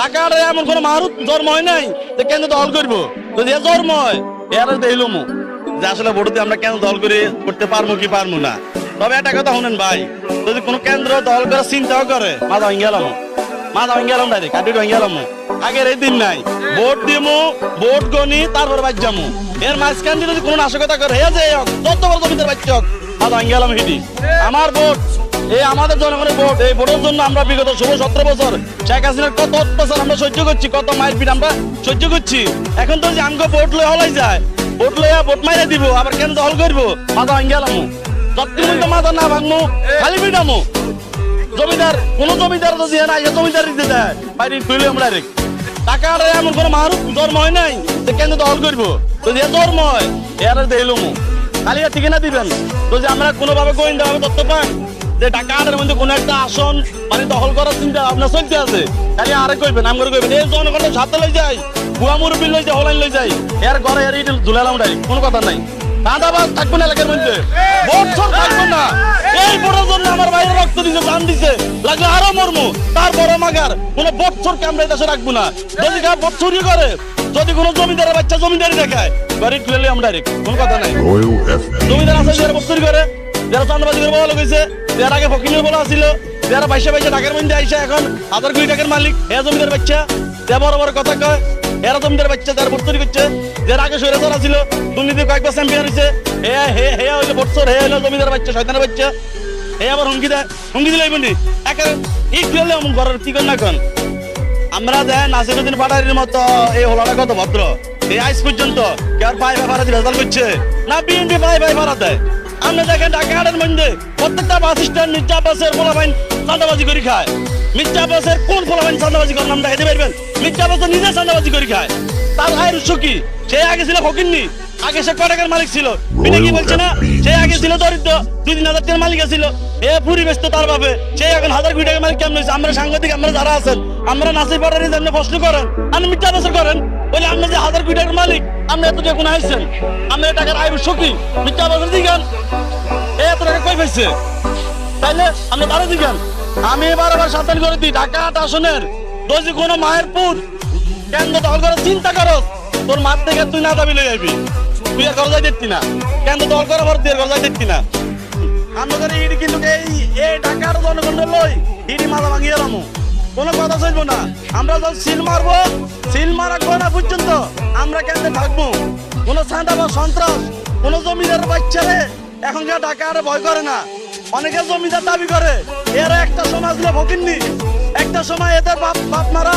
টাকা এমন কোন মারুত জন্ম হয় নাই যে কেন দল করবো, যদি জন্ম হয় এর দেখলাম যে আসলে ভোট দিয়ে আমরা কেন দল করতে পারবো কি পারবো না। তবে একটা কথা শুনেন ভাই, যদি কোনো কেন্দ্র দল করার চিন্তাও করে মাথা ভেঙে গেলাম, ডাইরেক্ট কাটি ভেঙে গেলাম। আগের এই দিন নাই, ভোট দিমু, ভোট গনি, তারপর বাদ যাবো। এর মাঝখান দিয়ে যদি কোনো নাশকতা করে হে যে যত বড় জমিদার বাচ্চা হোক, মাথা ভেঙে গেলাম। হিডি আমার ভোট, এই আমাদের জনগণের ভোট, এই ভোটের জন্য আমরা বিগত 16-17 বছর শেখ হাসিনার কত অত্যাচার আমরা সহ্য করছি, কত মারপিট আমরা সহ্য করছি। এখন তো যে আমগো ভোট লয়ে হলাই যায়, ভোট লইয়া ভোট মাইরে দিব, আবার কেন দল করবো, মাথা ভেঙে গেলাম। যতদিন মাথা না ভাঙবো খালি পিটামো। জমিদার কোন জমিদার যদি না জমিদার দিতে দেয় বাইরে তুলে আমরা ডাইরেক্ট। টাকা এমন কোন মারুত জন্ম হয় নাই যে কেন দল করবো, যদি জন্ম হয় এর দেখলাম খালি ঠিকানা দিবেন। যদি আমরা কোনোভাবে গোয়েন্দা ভাবে তথ্য পাই যে টাকার মধ্যে কোনো একটা আসন মানে দখল করার চিন্তা আপনার চলতে আছে, খালি আরে কইবেন, আমরা কইবেন এই জনগণের সাথে লই যাই, বুয়া মুরব্বী লই যাই, হলাইন লই যাই, এর ঘরে এর ইট ঝুলালাম ডাইরেক্ট, কোনো কথা নাই। দাদাবাজ থাকবো না এলাকার মধ্যে, ভোট সব থাকবো না। এই ভোটের জন্য আমার বাইরে রক্ত দিছে, জান দিছে, লাগলে আরো মরমু, তারপরে মাগার কোনো বছরকে আমরা এই দেশে রাখবো না। যদি ভোট চুরি করে, যদি কোনো জমিদারের বাচ্চা জমিদারি দেখায়, বাড়ি তুলে আমরা ডাইরেক্ট, কোনো কথা নাই। জমিদার আছে যারা ভোট চুরি করে, যারা চান্দাবাজি করে বলা গেছে, যার আগে ফকিনের বলা ছিল, যারা বাইশে টাকার মধ্যে আইসা এখন 1000 কোটি টাকার মালিক, এ জমিদার বাচ্চা, যে বড় বড় কথা কয়, এরা জমিদার বাচ্চা, যারা ভোট চুরি করছে, যার আগে সরে চলা ছিল, দুর্নীতি কয়েকবার চ্যাম্পিয়ন হয়েছে, হে হইলো ভোটচোর, হে হইলো জমিদার বাচ্চা, শয়তানের বাচ্চা, হে আবার হুমকি দেয়, হুমকি দিলে বন্ধু হলে ঘরের কি করেন এখন। আমরা দেয় নাসিরুদ্দিন পাটারির মতো এই হলাটা কত ভদ্র, এই আজ পর্যন্ত কেউ পাই ভাড়া দিয়ে ভেজাল করছে না, বিএনপি পাই ভাড়া দেয়। আমরা দেখেন ঢাকার মধ্যে প্রত্যেকটা বাস স্ট্যান্ড মির্জা বাসের পোলাপাইন চাঁদাবাজি করে খায়। মির্জা বাসের কোন পোলাপাইন চাঁদাবাজি করার নাম দেখাতে পারবেন? মির্জা বাস নিজে চাঁদাবাজি করে খায়। তার আয়ের উৎস কি? সে আগে ছিল ফকিন্নি, আগে সে কটাকার মালিক ছিল, বিনা কি বলছে না, সে আগে ছিল দরিদ্র, 2-3 হাজার টাকার মালিক ছিল, এ পরিবেশ তো তার ভাবে, সে এখন 1000 কোটি টাকার মালিক কেমন হয়েছে? আমরা সাংবাদিক, আমরা যারা আছেন, আমরা নাসির পাটারি জন্য প্রশ্ন করেন, আপনি মিথ্যা বছর করেন, বলে আপনি যে 1000 কোটি টাকার মালিক, আপনি এত টাকা কোন আসছেন? আমরা টাকার আয় উৎস কি? মিথ্যা বছর দিগান, এত টাকা কই পাইছে? তাইলে আপনি তারা দিগান। আমি এবার সাবধান করে দিই, ঢাকা 8 আসনের যদি কোনো মায়ের পুত কেন্দ্র দখল করার চিন্তা করো, তোর মাঠ থেকে তুই না দাবি লই যাবি, তুই আর ঘর যাই দেখতি না, কেন দল করা ভর দিয়ে ঘর যাই দেখতি না। আমাদের ইডি কিন্তু এই ঢাকার জনগণের লই ইডি মাথা ভাঙিয়ে এলাম, কোনো কথা চলবো না। আমরা যখন সিল মারবো, সিল মারাবো না পর্যন্ত আমরা কেন থাকবো? কোনো চাঁদা বা সন্ত্রাস, কোনো জমিদার বাচ্চারে এখনকার ঢাকা আর ভয় করে না। অনেকে জমিদার দাবি করে, এরা একটা সময় আসলে ফকিরনি, একটা সময় এদের বাপ মারা